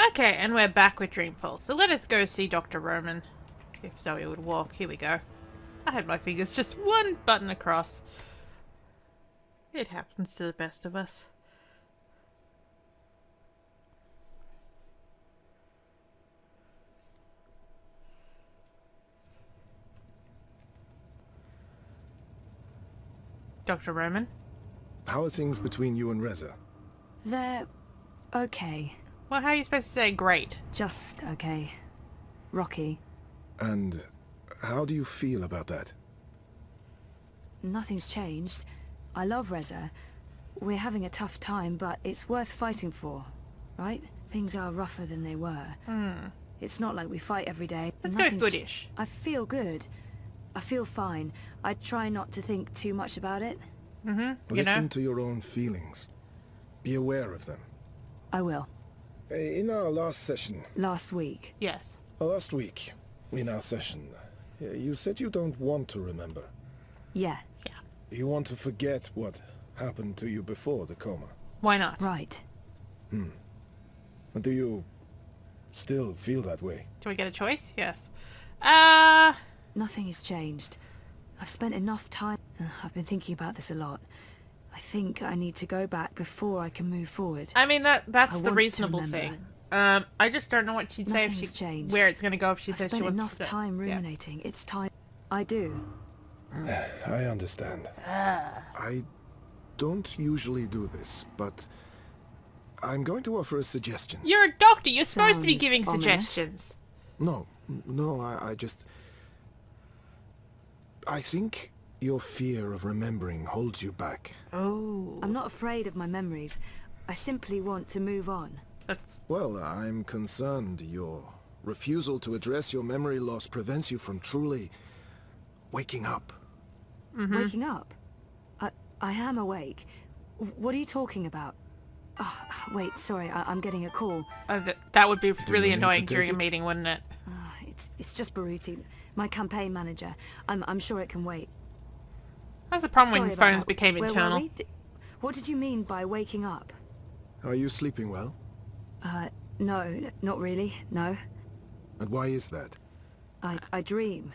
Okay, and we're back with Dreamfall. So let us go see Dr. Roman. If Zoe would walk. Here we go. I had my fingers just one button across. It happens to the best of us. Dr. Roman? How are things between you and Reza? They're okay. Well, how are you supposed to say great? Just okay. Rocky. And how do you feel about that? Nothing's changed. I love Reza. We're having a tough time, but it's worth fighting for, right? Things are rougher than they were. It's not like we fight every day. Let's go goodish. I feel good. I feel fine. I try not to think too much about it. Listen to your own feelings. Be aware of them. I will. In our last session... Last week. Yes. Last week, in our session, you said you don't want to remember. Yeah. Yeah. You want to forget what happened to you before the coma. Why not? Right. Do you still feel that way? Do I get a choice? Yes. Nothing has changed. I've spent enough time... I've been thinking about this a lot. I think I need to go back before I can move forward. I mean, that's I the want reasonable to thing. remember. I just don't know what she'd say if Nothing's she... changed. Where it's going to go if she I've says she spent wants enough to... time ruminating. It's time... I do. I understand. I don't usually do this, but I'm going to offer a suggestion. You're a doctor. You're supposed to be Sounds giving ominous. suggestions. No, I just... I think your fear of remembering holds you back. Oh. I'm not afraid of my memories. I simply want to move on. That's... Well, I'm concerned your refusal to address your memory loss prevents you from truly waking up. Waking up? I am awake. What are you talking about? Oh, wait, sorry, I'm getting a call. that would be really you need to annoying take during a it? meeting, wouldn't it? It's just Baruti, my campaign manager. I'm sure it can wait. That's the problem Sorry when about phones that. became Where were internal. we? What did you mean by waking up? Are you sleeping well? No, not really, no. And why is that? I dream.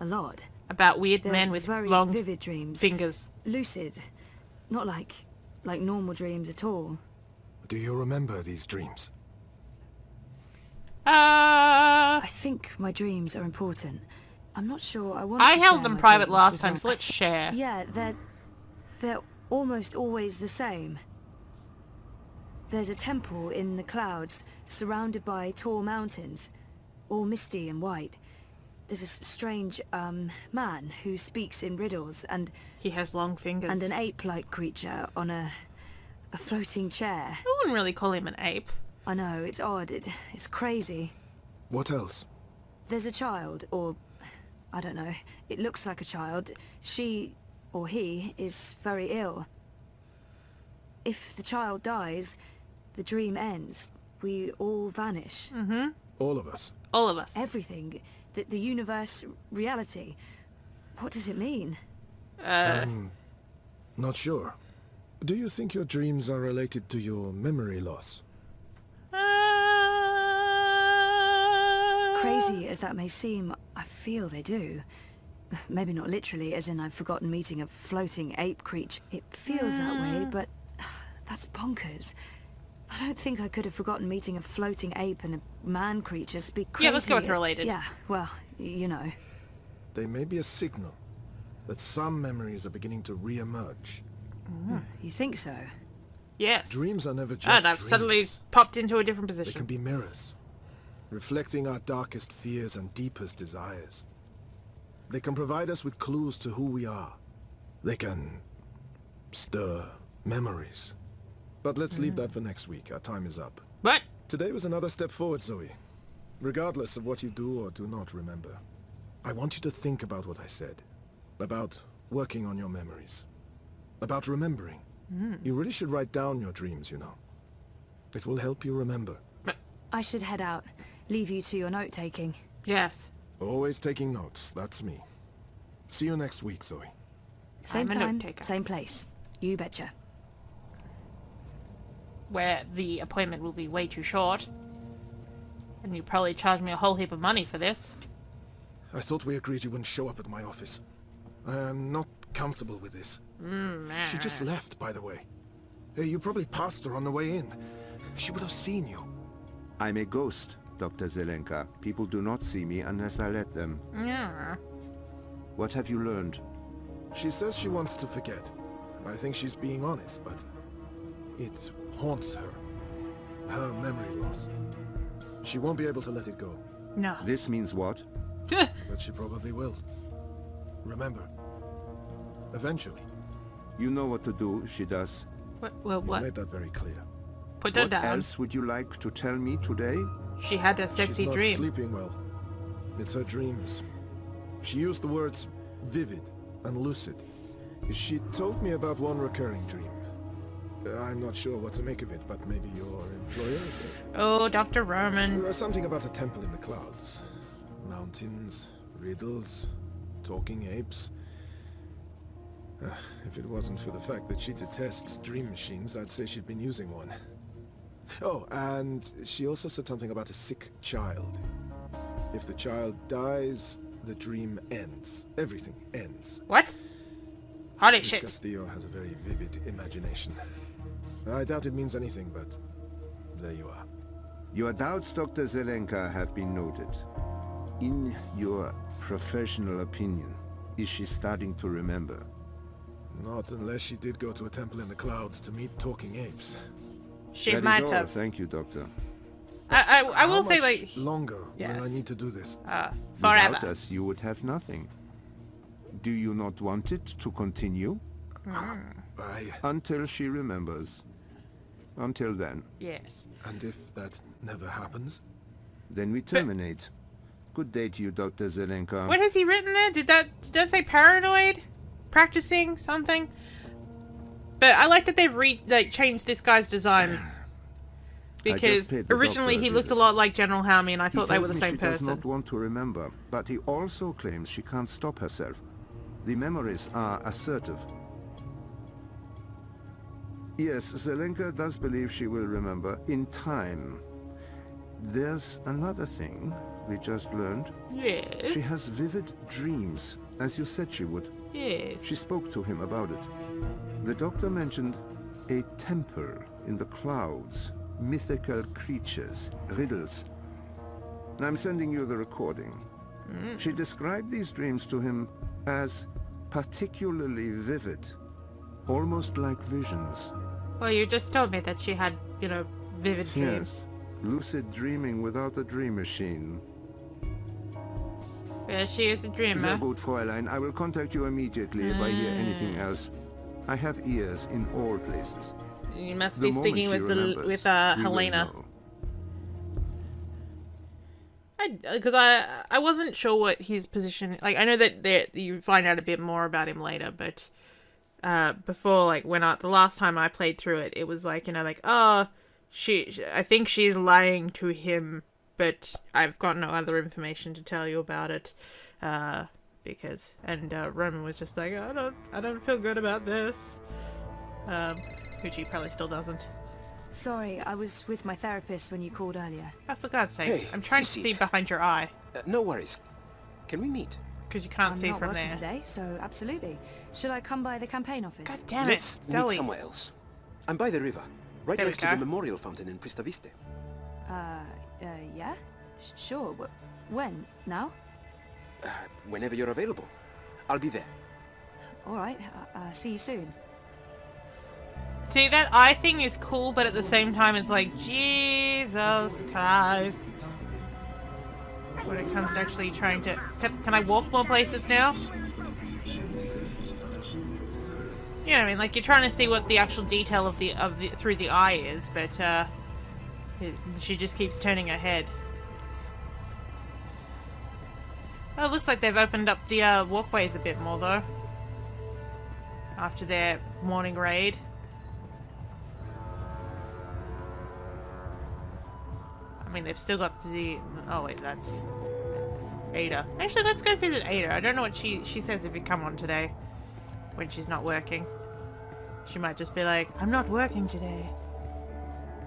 A lot. About weird They're men with very long vivid dreams. fingers. Lucid. Not like normal dreams at all. Do you remember these dreams? I think my dreams are important. I'm not sure I want I to held share them my private dreams last with time, one- so let's share. Yeah, they're almost always the same. There's a temple in the clouds, surrounded by tall mountains, all misty and white. There's a strange, man who speaks in riddles, and He has long fingers. an ape-like creature on a floating chair. I wouldn't really call him an ape. I know, it's odd, it's crazy. What else? There's a child, or... I don't know. It looks like a child. She, or he, is very ill. If the child dies, the dream ends. We all vanish. All of us. All of us. Everything. The universe, reality. What does it mean? Not sure. Do you think your dreams are related to your memory loss? Crazy as that may seem, I feel they do. Maybe not literally, as in I've forgotten meeting a floating ape creature. It feels that way, but that's bonkers. I don't think I could have forgotten meeting a floating ape and a man creature speak crazy. Yeah, let's go with related. Yeah, well, you know. They may be a signal that some memories are beginning to re-emerge. You think so? Yes. Dreams are never just And I've dreams. suddenly popped into a different They can position. be mirrors, reflecting our darkest fears and deepest desires. They can provide us with clues to who we are. They can stir memories. But let's leave that for next week. Our time is up. But Today was another step forward, Zoe. Regardless of what you do or do not remember, I want you to think about what I said. About working on your memories. About remembering. You really should write down your dreams, you know. It will help you remember. I should head out. Leave you to your note-taking. yes. Always taking notes, that's me. See you next week, Zoe. Same I'm a time, note-taker. same place. You betcha. Where the appointment will be way too short. And you probably charged me a whole heap of money for this. I thought we agreed you wouldn't show up at my office. I am not comfortable with this. She just left, by the way. Hey, you probably passed her on the way in. She would have seen you. I'm a ghost, Dr. Zelenka. People do not see me unless I let them. Yeah. What have you learned? She says she wants to forget. I think she's being honest, but it haunts her. Her memory loss. She won't be able to let it go, No. This means what? but she probably will. Remember, eventually. You know what to do if she does. What? Well, You what? made that very clear. Put her What down. else would you like to tell me today? She had a sexy She's not dream. sleeping well. It's her dreams. She used the words vivid and lucid. She told me about one recurring dream. I'm not sure what to make of it, but maybe your employer? Oh, Dr. Roman. Something about a temple in the clouds. Mountains, riddles, talking apes. If it wasn't for the fact that she detests dream machines, I'd say she'd been using one. Oh, and she also said something about a sick child. If the child dies, the dream ends. Everything ends. What? Holy This shit. Castillo has a very vivid imagination. I doubt it means anything, but there you are. Your doubts, Dr. Zelenka, have been noted. In your professional opinion, is she starting to remember? Not unless she did go to a temple in the clouds to meet talking apes. She That is might all. have. Thank you, Doctor. I will How say, much like, longer Yes. will I need to do this? forever. Without us, you would have nothing. Do you not want it to continue? Until she remembers. Until then. Yes. And if that never happens? Then we terminate. Good day to you, Dr. Zelenka. What has he written there? Did that say paranoid? Practicing something? But I like that they've changed this guy's design. Because paid the originally doctor a he looked a visit. lot like General Halmy and I He thought they tells were the me same she does person. not want to remember, but he also claims she can't stop herself. The memories are assertive. Yes, Zelenka does believe she will remember in time. There's another thing we just learned. Yes. She has vivid dreams, as you said she would. Yes. She spoke to him about it. The doctor mentioned a temple in the clouds, mythical creatures, riddles. I'm sending you the recording. She described these dreams to him as particularly vivid, almost like visions. Well, you just told me that she had, vivid dreams. Yes, lucid dreaming without a dream machine. Yeah, she is a Sehr dreamer. gut, Fräulein. I will contact you immediately if I hear anything else. I have ears in all places. You must The be moment speaking she with remembers, we will Helena. know. Because I wasn't sure what his position. Like, I know that you find out a bit more about him later, but before, like, the last time I played through it, it was like, I think she's lying to him, but I've got no other information to tell you about it. Because Roman was just like, I don't feel good about this. Which he probably still doesn't. Sorry, I was with my therapist when you called earlier. Oh, for God's sake! Hey, I'm trying to Sissy. see behind your eye No worries. Can we meet? because you can't I'm see not from working there. today, so absolutely. Should I come by the campaign office? God damn Let's it, meet Zoe! somewhere else. I'm by the river, right There we next to go. the memorial fountain in Pristaviste. Yeah? Sure. When? Now? Whenever you're available. I'll be there. Alright, see you soon. See, that eye thing is cool, but at the same time, it's like Jesus Christ. When it comes to actually trying to, can I walk more places now? You know what I mean? Like you're trying to see what the actual detail of the through the eye is, but she just keeps turning her head. Oh, it looks like they've opened up the walkways a bit more though. After their morning raid. I mean, they've still got the... Oh, wait, that's... Ada. Actually, let's go visit Ada. I don't know what she says if you come on today. When she's not working. She might just be like, I'm not working today.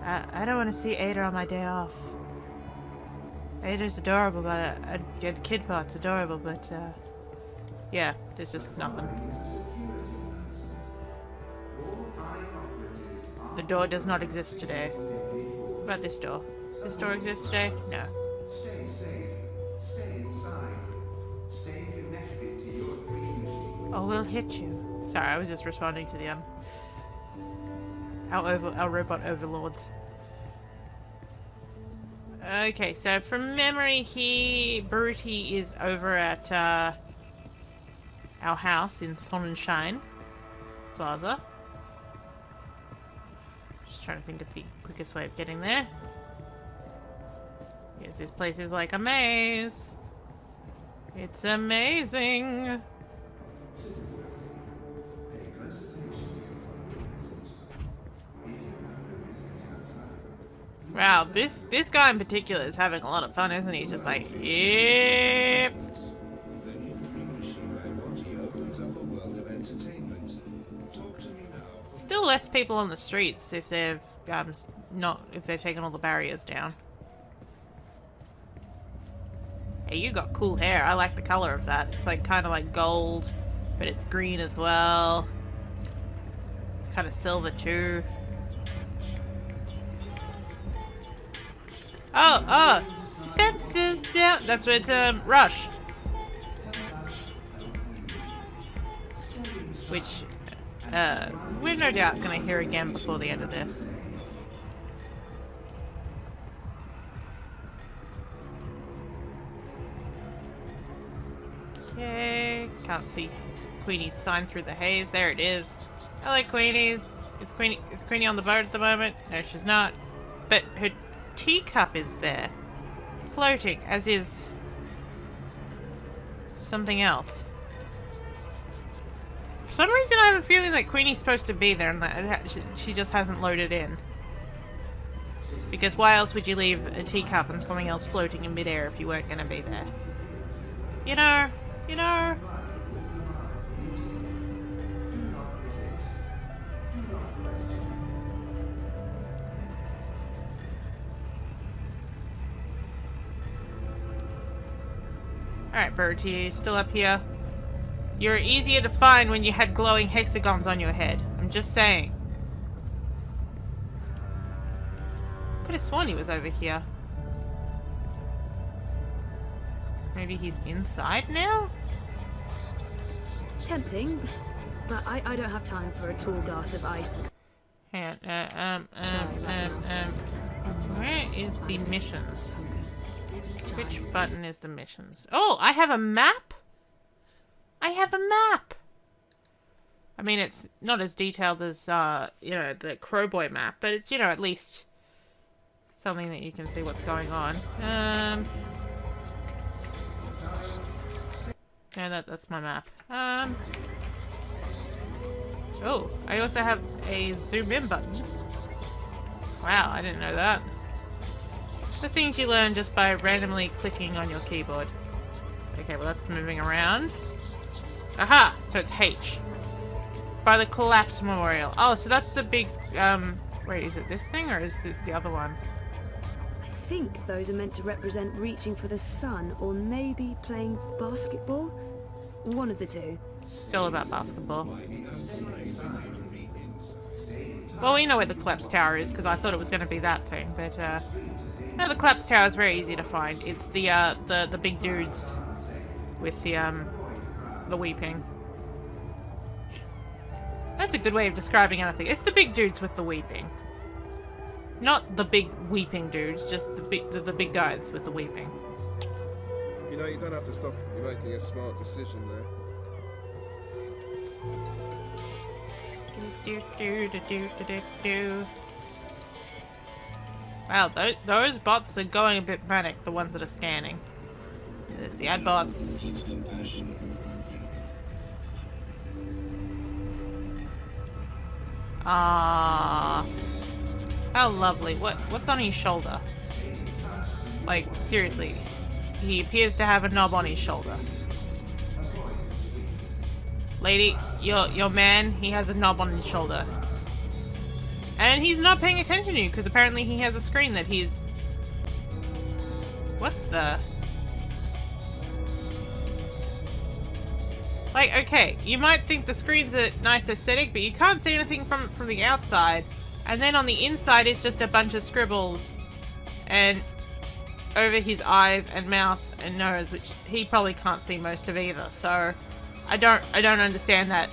I don't want to see Ada on my day off. It is adorable, but kid part's adorable, but yeah, there's just nothing. The door does not exist today. What about this door? Does this door exist today? No. Stay safe. Stay inside. Stay connected to your dream machine. Oh, we'll hit you. Sorry, I was just responding to the our robot overlords. Okay, so from memory, Baruti is over at our house in Sonnenschein Plaza. Just trying to think of the quickest way of getting there. Yes, this place is like a maze. It's amazing. Wow, this guy in particular is having a lot of fun, isn't he? He's just like, yep. The new dream machine I want here opens up a world of entertainment. Talk to me now. Still less people on the streets if they've if they've taken all the barriers down. Hey, you got cool hair. I like the color of that. It's like kind of like gold, but it's green as well. It's kind of silver too. Oh, defenses down. That's what it's rush. Which we're no doubt gonna hear again before the end of this. Okay, can't see Queenie's sign through the haze. There it is. Hello, Queenies. Is Queenie on the boat at the moment? No, she's not. But her teacup is there, floating, as is something else. For some reason, I have a feeling that Queenie's supposed to be there, and that she just hasn't loaded in. Because why else would you leave a teacup and something else floating in midair if you weren't going to be there? You know. Alright, Bertie, still up here. You're easier to find when you had glowing hexagons on your head. I'm just saying. Could have sworn he was over here. Maybe he's inside now? Tempting, but I don't have time for a tall glass of ice. Hang on, where is the missions? Which button is the missions? Oh, I have a map? I have a map! I mean, it's not as detailed as, you know, the Crowboy map, but it's, you know, at least something that you can see what's going on. Yeah, that's my map. Oh, I also have a zoom in button. Wow, I didn't know that. The things you learn just by randomly clicking on your keyboard. Okay, well that's moving around. Aha! So it's H. By the Collapse Memorial. Oh, so that's the big, wait, is it this thing or is it the other one? I think those are meant to represent reaching for the sun, or maybe playing basketball. One of the two. It's all about basketball. Well, we know where the Collapse Tower is because I thought it was going to be that thing, but no, the Collapse Tower is very easy to find. It's the big dudes with the weeping. That's a good way of describing anything. It's the big dudes with the weeping. Not the big weeping dudes, just the big guys with the weeping. You know, you don't have to stop. You're making a smart decision there. Wow, those bots are going a bit manic, the ones that are scanning. There's the ad bots. Ah, how lovely. What's on his shoulder? Like, seriously. He appears to have a knob on his shoulder. Lady, your man, he has a knob on his shoulder. And he's not paying attention to you, because apparently he has a screen that he's... What the? Like, okay, you might think the screen's a nice aesthetic, but you can't see anything from the outside. And then on the inside, it's just a bunch of scribbles. And over his eyes and mouth and nose, which he probably can't see most of either. So, I don't understand that.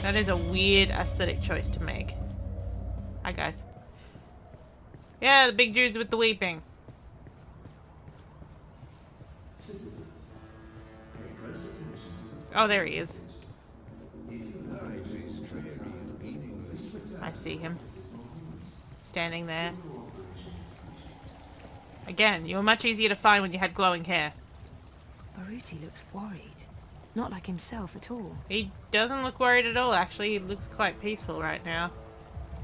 That is a weird aesthetic choice to make. Hi, guys. Yeah, the big dudes with the weeping. Oh, there he is. I see him. Standing there. Again, you were much easier to find when you had glowing hair. Baruti looks worried. Not like himself at all. He doesn't look worried at all, actually. He looks quite peaceful right now.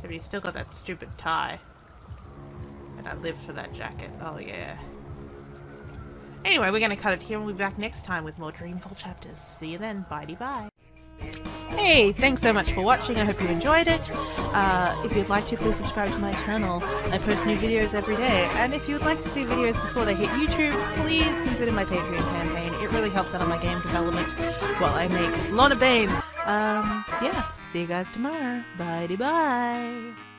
But he's still got that stupid tie. And I live for that jacket. Oh, yeah. Anyway, we're going to cut it here and we'll be back next time with more Dreamfall chapters. See you then. Bye-bye. Hey, thanks so much for watching. I hope you enjoyed it. If you'd like to, please subscribe to my channel. I post new videos every day. And if you'd like to see videos before they hit YouTube, please consider my Patreon campaign. It really helps out on my game development while I make a lot of Banes. Yeah, see you guys tomorrow. Bye-bye.